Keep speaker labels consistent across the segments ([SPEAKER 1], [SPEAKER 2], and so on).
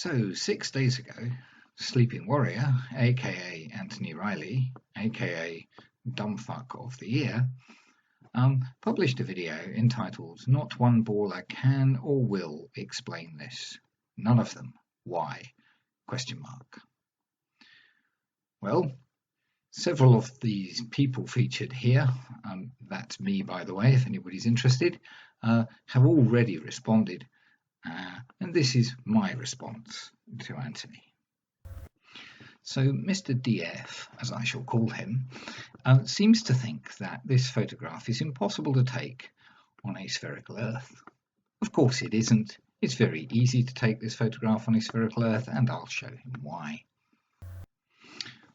[SPEAKER 1] So 6 days ago, Sleeping Warrior, aka Anthony Riley, aka Dumbfuck of the Year, published a video entitled "Not One Baller Can or Will Explain This. None of them. Why?" Well, several of these people featured here, that's me by the way if anybody's interested, have already responded, and this is my response to Anthony. So Mr DF, as I shall call him, seems to think that this photograph is impossible to take on a spherical Earth. Of course it isn't. It's very easy to take this photograph on a spherical Earth, and I'll show him why.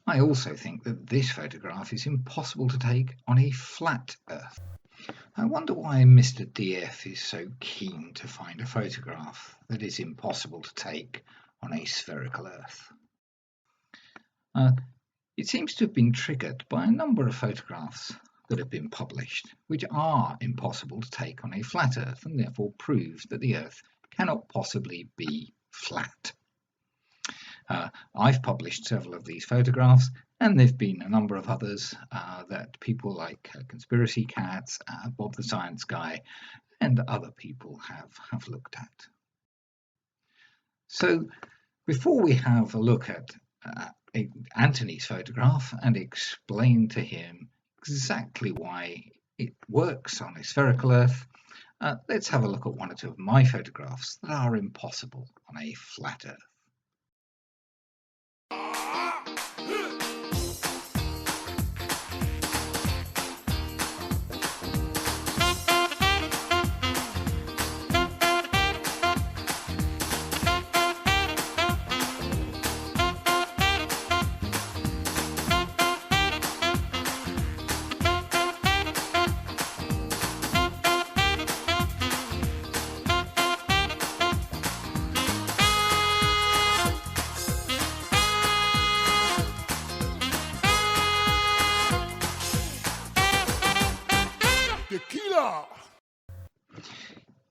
[SPEAKER 1] I also think that this photograph is impossible to take on a flat Earth. I wonder why Mr DF is so keen to find a photograph that is impossible to take on a spherical Earth. It seems to have been triggered by a number of photographs that have been published, which are impossible to take on a flat Earth and therefore prove that the Earth cannot possibly be flat. I've published several of these photographs, and there have been a number of others that people like Conspiracy Cats, Bob the Science Guy, and other people have looked at. So before we have a look at Anthony's photograph and explain to him exactly why it works on a spherical Earth, let's have a look at one or two of my photographs that are impossible on a flat Earth.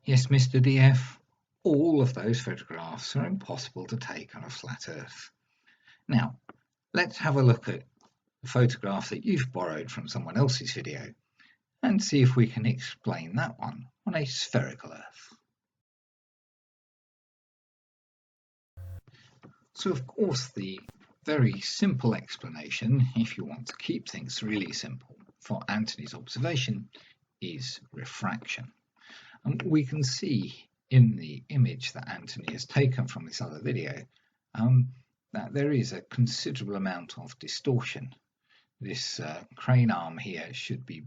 [SPEAKER 1] Yes, Mr DF, all of those photographs are impossible to take on a flat Earth. Now, let's have a look at the photograph that you've borrowed from someone else's video and see if we can explain that one on a spherical Earth. So, of course, the very simple explanation, if you want to keep things really simple, for Anthony's observation is refraction. And we can see in the image that Anthony has taken from this other video that there is a considerable amount of distortion. This crane arm here should be,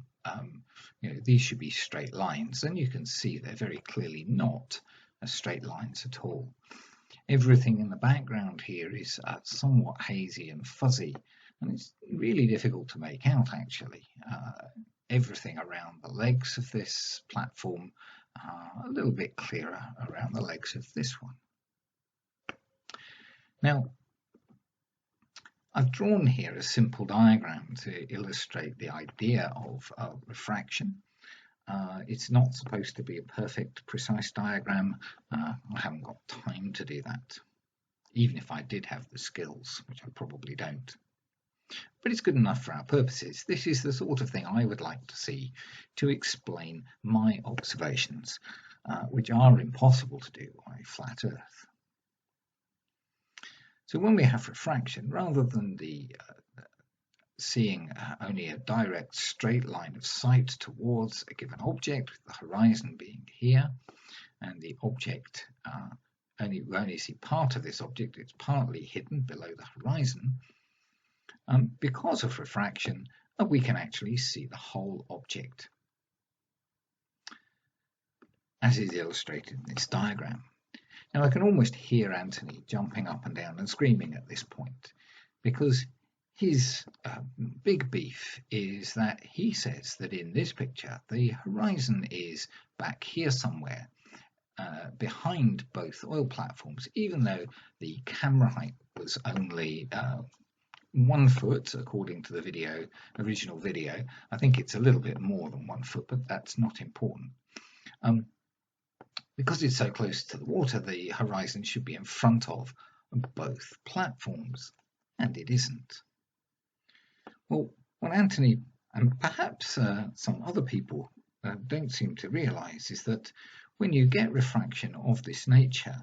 [SPEAKER 1] these should be straight lines, and you can see they're very clearly not straight lines at all. Everything in the background here is somewhat hazy and fuzzy, and it's really difficult to make out actually. Everything around the legs of this platform a little bit clearer around the legs of this one. Now, I've drawn here a simple diagram to illustrate the idea of refraction. It's not supposed to be a perfect, precise diagram. I haven't got time to do that, even if I did have the skills, which I probably don't. But it's good enough for our purposes. This is the sort of thing I would like to see to explain my observations, which are impossible to do on a flat Earth. So when we have refraction, rather than seeing only a direct straight line of sight towards a given object, with the horizon being here, and the object, we only see part of this object, it's partly hidden below the horizon. Because of refraction, we can actually see the whole object, as is illustrated in this diagram. Now I can almost hear Anthony jumping up and down and screaming at this point, because his big beef is that he says that in this picture the horizon is back here somewhere, behind both oil platforms, even though the camera height was only 1 foot according to the original video. I think it's a little bit more than 1 foot, but that's not important. Because it's so close to the water, the horizon should be in front of both platforms, and it isn't. Well, what Anthony and perhaps some other people don't seem to realize is that when you get refraction of this nature,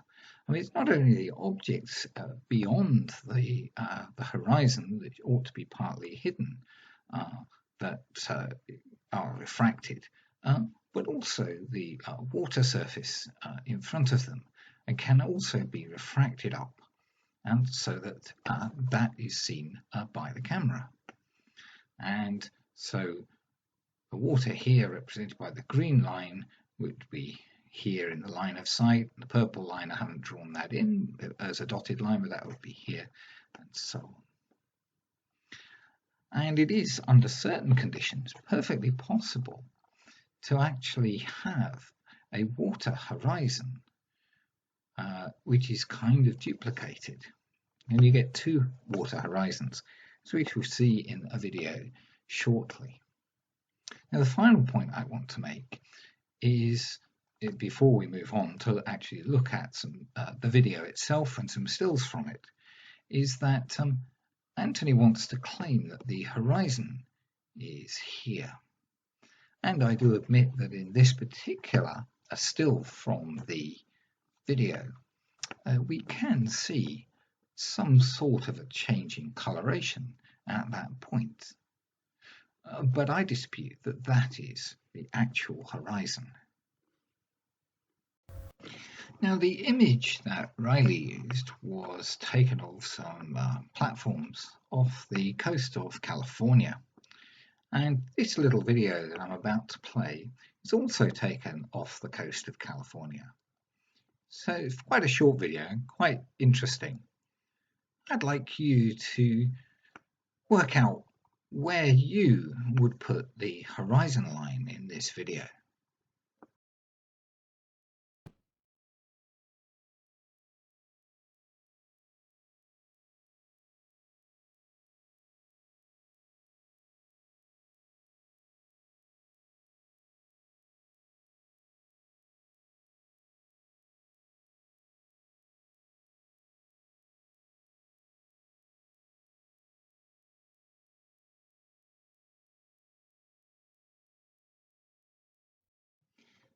[SPEAKER 1] I mean, it's not only the objects beyond the horizon that ought to be partly hidden that are refracted, but also the water surface in front of them and can also be refracted up, and so that that is seen by the camera. And so the water here represented by the green line would be here in the line of sight. The purple line, I haven't drawn that in as a dotted line, but that would be here, and so on. And it is, under certain conditions, perfectly possible to actually have a water horizon which is kind of duplicated. And you get two water horizons, which we'll see in a video shortly. Now, the final point I want to make is, before we move on to actually look at some the video itself and some stills from it, is that Anthony wants to claim that the horizon is here. And I do admit that in this particular still from the video, we can see some sort of a change in coloration at that point. But I dispute that that is the actual horizon. Now, the image that Riley used was taken off some platforms off the coast of California. And this little video that I'm about to play is also taken off the coast of California. So it's quite a short video, quite interesting. I'd like you to work out where you would put the horizon line in this video.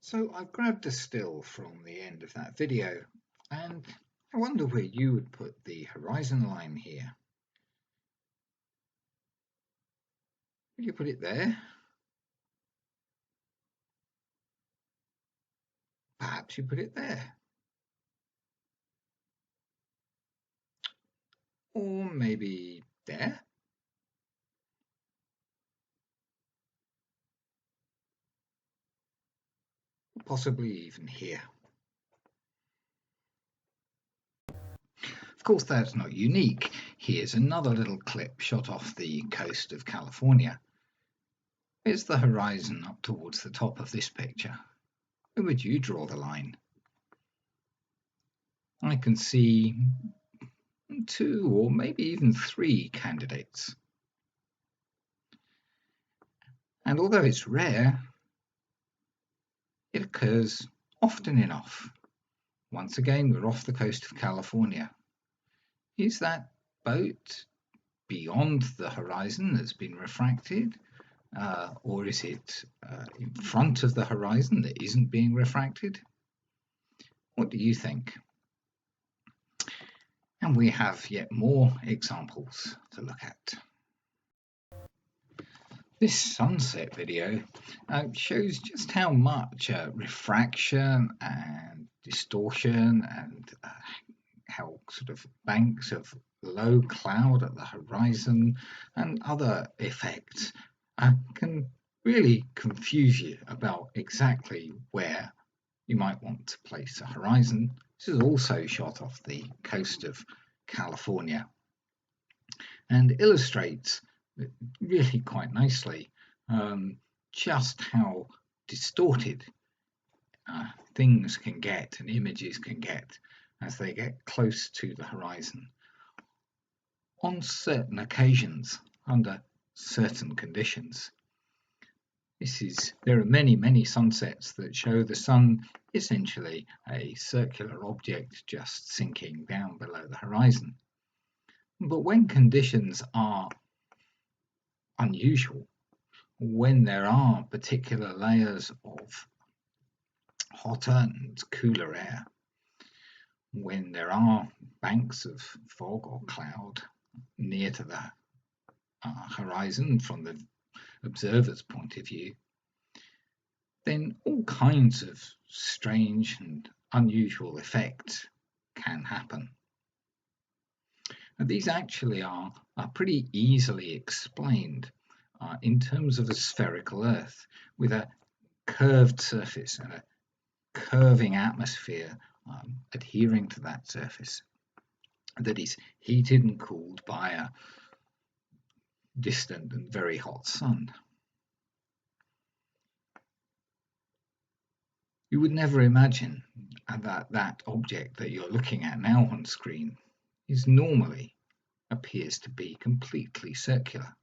[SPEAKER 1] So I've grabbed a still from the end of that video, and I wonder where you would put the horizon line here. Would you put it there? Perhaps you put it there. Or maybe there? Possibly even here. Of course, that's not unique. Here's another little clip shot off the coast of California. Here's the horizon up towards the top of this picture. Where would you draw the line? I can see two or maybe even three candidates. And although it's rare, it occurs often enough. Once again, we're off the coast of California. Is that boat beyond the horizon that's been refracted? Or is it in front of the horizon that isn't being refracted? What do you think? And we have yet more examples to look at. This sunset video shows just how much refraction and distortion and how sort of banks of low cloud at the horizon and other effects can really confuse you about exactly where you might want to place a horizon. This is also shot off the coast of California and illustrates really quite nicely just how distorted things can get and images can get as they get close to the horizon on certain occasions under certain conditions. There are many sunsets that show the sun essentially a circular object just sinking down below the horizon. But when conditions are unusual, when there are particular layers of hotter and cooler air, when there are banks of fog or cloud near to the horizon from the observer's point of view, then all kinds of strange and unusual effects can happen. And these actually are pretty easily explained in terms of a spherical Earth with a curved surface and a curving atmosphere adhering to that surface that is heated and cooled by a distant and very hot sun. You would never imagine that that object that you're looking at now on screen appears to be completely circular.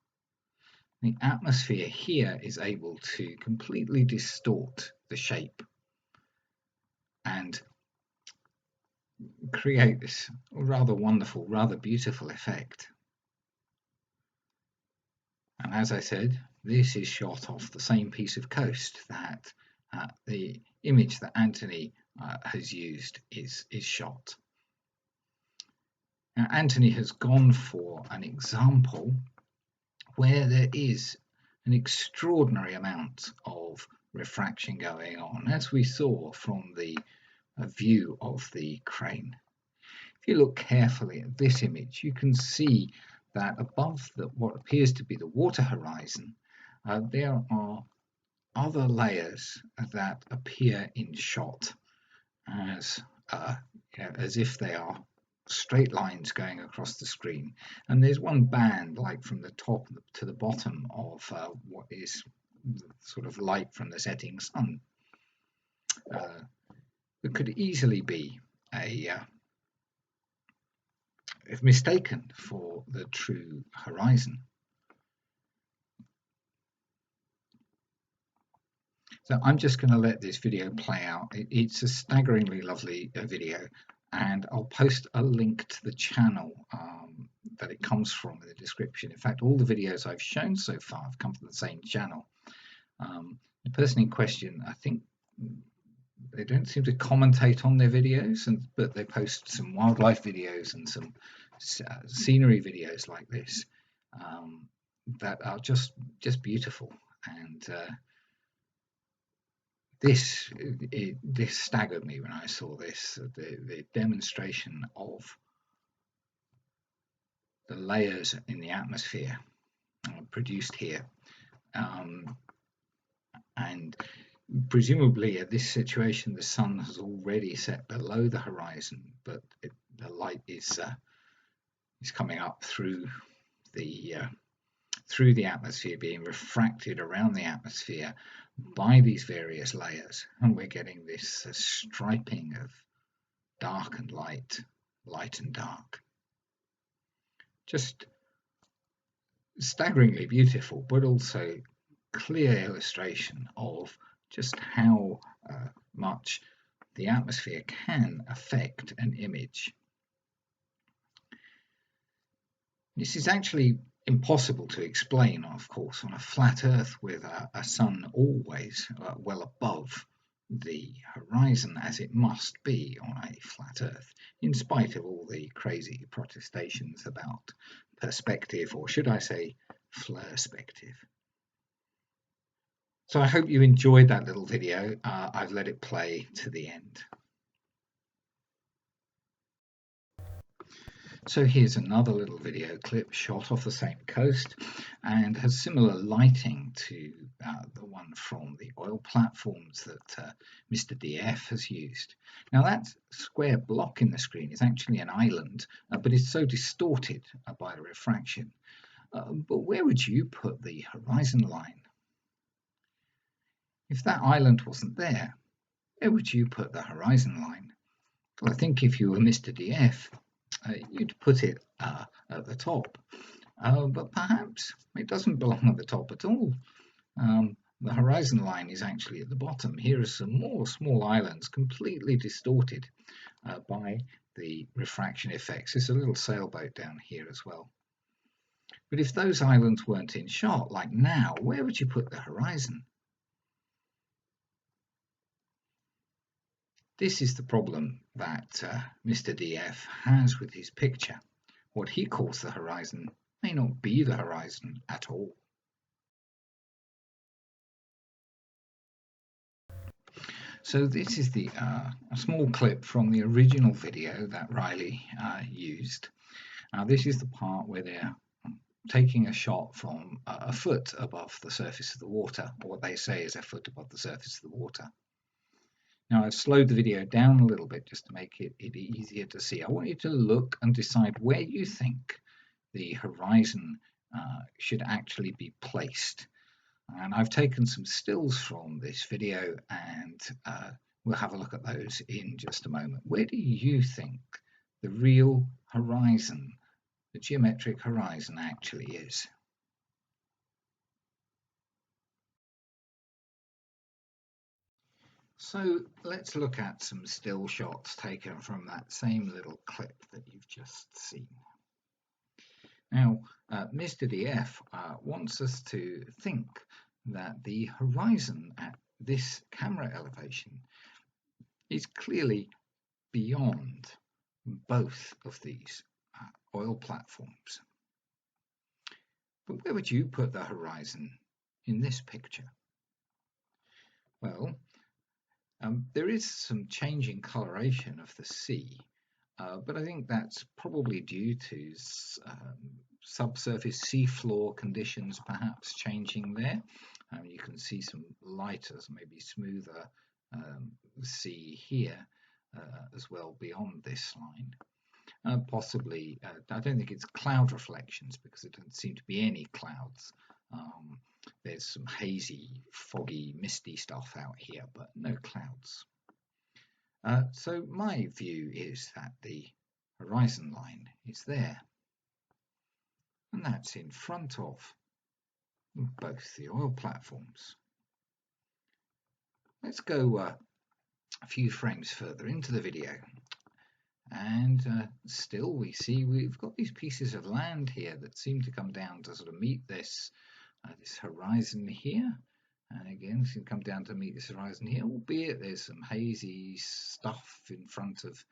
[SPEAKER 1] The atmosphere here is able to completely distort the shape and create this rather wonderful, rather beautiful effect. And as I said, this is shot off the same piece of coast that the image that Anthony has used is shot. Now, Anthony has gone for an example where there is an extraordinary amount of refraction going on, as we saw from the view of the crane. If you look carefully at this image, you can see that above what appears to be the water horizon, there are other layers that appear in shot as if they are straight lines going across the screen, and there's one band like from the top to the bottom of what is sort of light from the setting sun that could easily be if mistaken for the true horizon. So I'm just going to let this video play out. It's a staggeringly lovely video, and I'll post a link to the channel that it comes from in the description. In fact, all the videos I've shown so far have come from the same channel. The person in question, I think they don't seem to commentate on their videos, but they post some wildlife videos and some scenery videos like this that are just beautiful. And this staggered me when I saw this, the demonstration of the layers in the atmosphere produced here. And presumably at this situation the sun has already set below the horizon, but the light is coming up through the atmosphere, being refracted around the atmosphere by these various layers, and we're getting this striping of dark and light, light and dark. Just staggeringly beautiful, but also clear illustration of just how much the atmosphere can affect an image. This is actually impossible to explain, of course, on a flat Earth with a sun always well above the horizon, as it must be on a flat Earth, in spite of all the crazy protestations about perspective, or should I say flirspective. So I hope you enjoyed that little video. I've let it play to the end. So here's another little video clip shot off the same coast and has similar lighting to the one from the oil platforms that Mr DF has used. Now that square block in the screen is actually an island, but it's so distorted by the refraction. But where would you put the horizon line? If that island wasn't there, where would you put the horizon line? Well, I think if you were Mr DF, you'd put it at the top, but perhaps it doesn't belong at the top at all. The horizon line is actually at the bottom. Here are some more small islands completely distorted by the refraction effects. There's a little sailboat down here as well. But if those islands weren't in shot, like now, where would you put the horizon? This is the problem that Mr. DF has with his picture. What he calls the horizon may not be the horizon at all. So this is a small clip from the original video that Riley used. This is the part where they're taking a shot from a foot above the surface of the water, or what they say is a foot above the surface of the water. Now I've slowed the video down a little bit just to make it easier to see. I want you to look and decide where you think the horizon should actually be placed. And I've taken some stills from this video and we'll have a look at those in just a moment. Where do you think the real horizon, the geometric horizon, actually is? So let's look at some still shots taken from that same little clip that you've just seen. Now, Mr. DF wants us to think that the horizon at this camera elevation is clearly beyond both of these oil platforms. But where would you put the horizon in this picture? Well, there is some changing coloration of the sea, but I think that's probably due to subsurface seafloor conditions perhaps changing there. You can see some lighter, maybe smoother sea here as well beyond this line. Possibly, I don't think it's cloud reflections because there don't seem to be any clouds. There's some hazy, foggy, misty stuff out here, but no clouds. So my view is that the horizon line is there, and that's in front of both the oil platforms. Let's go a few frames further into the video, and still we see we've got these pieces of land here that seem to come down to sort of meet this horizon here, and again seem to come down to meet this horizon here, albeit there's some hazy stuff in front of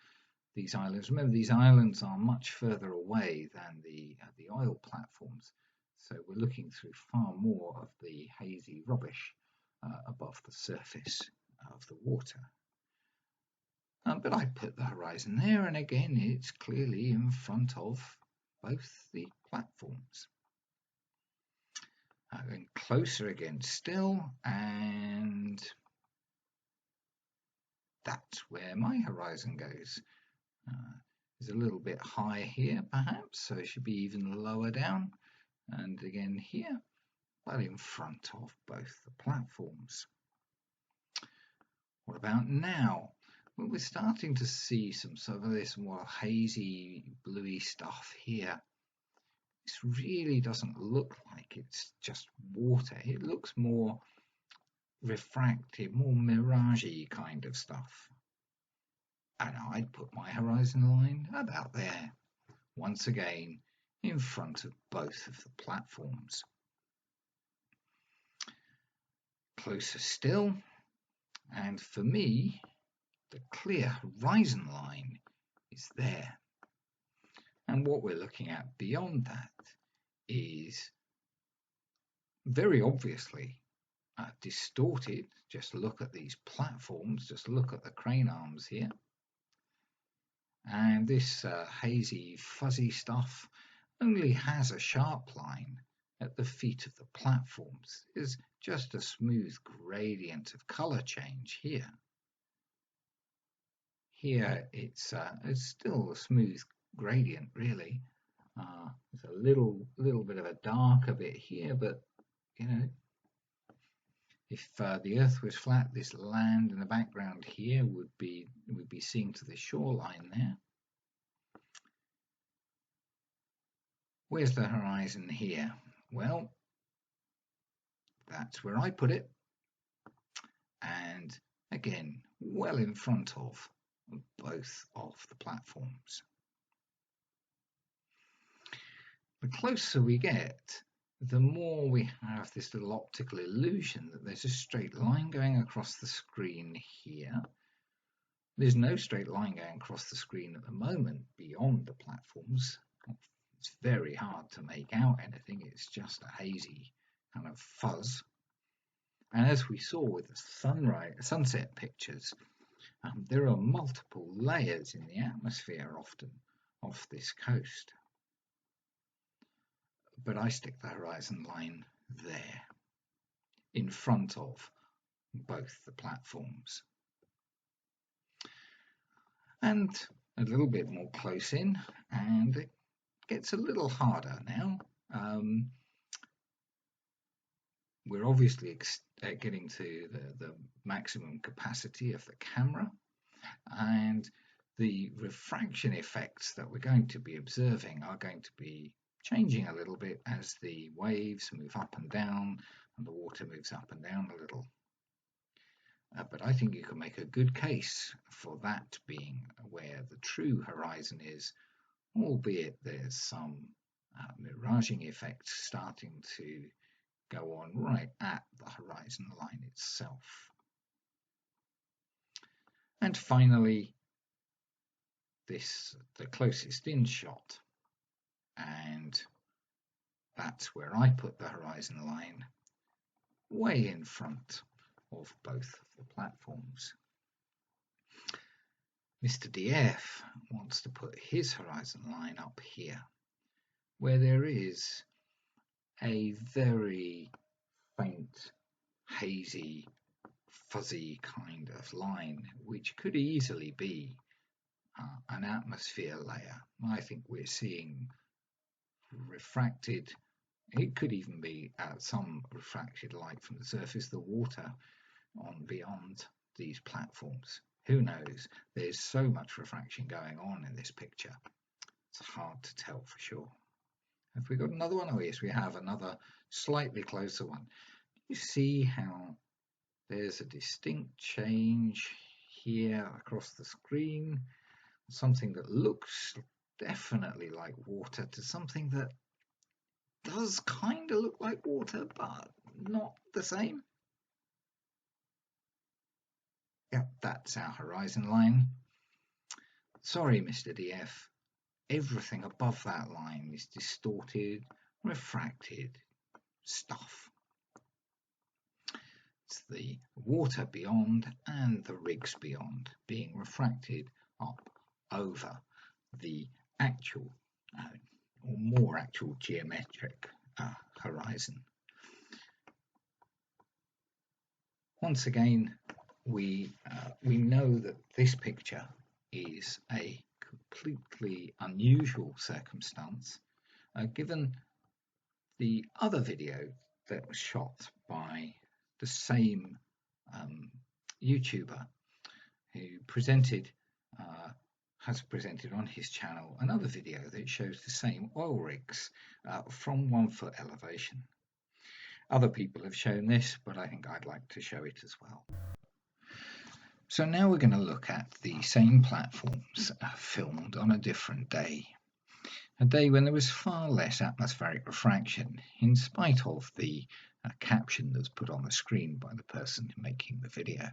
[SPEAKER 1] these islands. Remember, these islands are much further away than the oil platforms, so we're looking through far more of the hazy rubbish above the surface of the water. But I put the horizon there, and again it's clearly in front of both the platforms. Going closer again still, and that's where my horizon goes. It's a little bit higher here perhaps, so it should be even lower down, and again here, but in front of both the platforms. What about now? Well, we're starting to see some of this more hazy bluey stuff here. This really doesn't look like it's just water. It looks more refractive, more mirage-y kind of stuff. And I'd put my horizon line about there, once again in front of both of the platforms. Closer still, and for me, the clear horizon line is there. And what we're looking at beyond that is very obviously distorted. Just look at these platforms, just look at the crane arms here. And this hazy, fuzzy stuff only has a sharp line at the feet of the platforms. There's just a smooth gradient of color change here. Here it's still a smooth gradient really. There's a little bit of a darker bit here, but you know, if the earth was flat, this land in the background here would be seen to the shoreline there. Where's the horizon here? Well, that's where I put it. and again well in front of both of the platforms. The closer we get, the more we have this little optical illusion that there's a straight line going across the screen here. There's no straight line going across the screen at the moment beyond the platforms. It's very hard to make out anything. It's just a hazy kind of fuzz. And as we saw with the sunset pictures, there are multiple layers in the atmosphere often off this coast. But I stick the horizon line there, in front of both the platforms. And a little bit more close in, and it gets a little harder now. We're obviously getting to the maximum capacity of the camera, and the refraction effects that we're going to be observing are going to be changing a little bit as the waves move up and down and the water moves up and down a little. But I think you can make a good case for that being where the true horizon is, albeit there's some miraging effects starting to go on right at the horizon line itself. And finally, the closest in shot, and that's where I put the horizon line, way in front of both of the platforms. Mr. DF wants to put his horizon line up here, where there is a very faint, hazy, fuzzy kind of line, which could easily be an atmosphere layer. I think we're seeing refracted, it could even be some refracted light from the surface of the water on beyond these platforms. Who knows? There's so much refraction going on in this picture. It's hard to tell for sure. Have we got another one? Oh yes, we have another slightly closer one. You see how there's a distinct change here across the screen. Something that looks definitely like water to something that does kind of look like water, but not the same. Yep, that's our horizon line. Sorry, Mr. DF. Everything above that line is distorted, refracted stuff. It's the water beyond and the rigs beyond being refracted up over the actual or more actual geometric horizon. Once again, we know that this picture is a completely unusual circumstance, given the other video that was shot by the same YouTuber who has presented on his channel another video that shows the same oil rigs from 1 foot elevation. Other people have shown this, but I think I'd like to show it as well. So now we're going to look at the same platforms filmed on a different day. A day when there was far less atmospheric refraction, in spite of the caption that's put on the screen by the person making the video.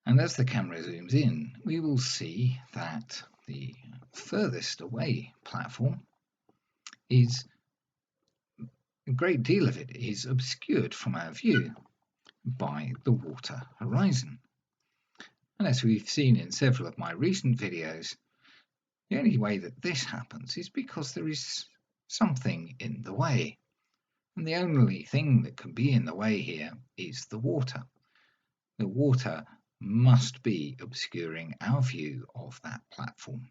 [SPEAKER 1] And as the camera zooms in, we will see that the furthest away platform is, a great deal of it is obscured from our view by the water horizon. And as we've seen in several of my recent videos, the only way that this happens is because there is something in the way. And the only thing that can be in the way here is the water. The water must be obscuring our view of that platform.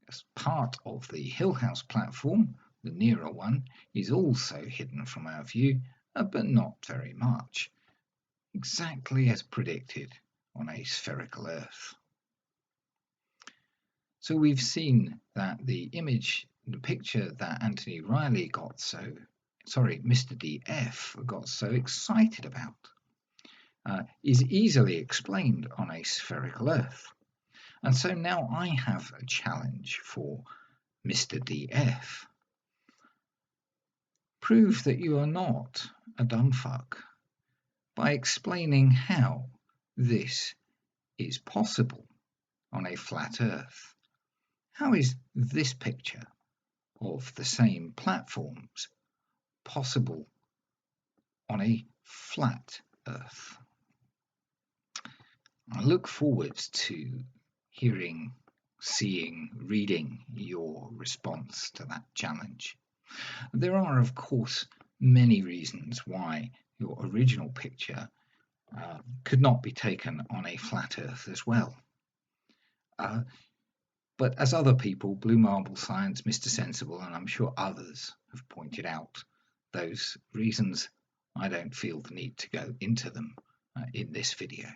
[SPEAKER 1] As part of the Hillhouse platform, the nearer one is also hidden from our view, but not very much, exactly as predicted on a spherical Earth. So we've seen that the picture that Anthony Riley got so Mr. DF got so excited about is easily explained on a spherical Earth. And so now I have a challenge for Mr. DF. Prove that you are not a dumb fuck by explaining how this is possible on a flat Earth. How is this picture of the same platforms possible on a flat Earth? I look forward to hearing, seeing, reading your response to that challenge. There are, of course, many reasons why your original picture could not be taken on a flat Earth as well. But as other people, Blue Marble Science, Mr. Sensible, and I'm sure others have pointed out those reasons, I don't feel the need to go into them in this video.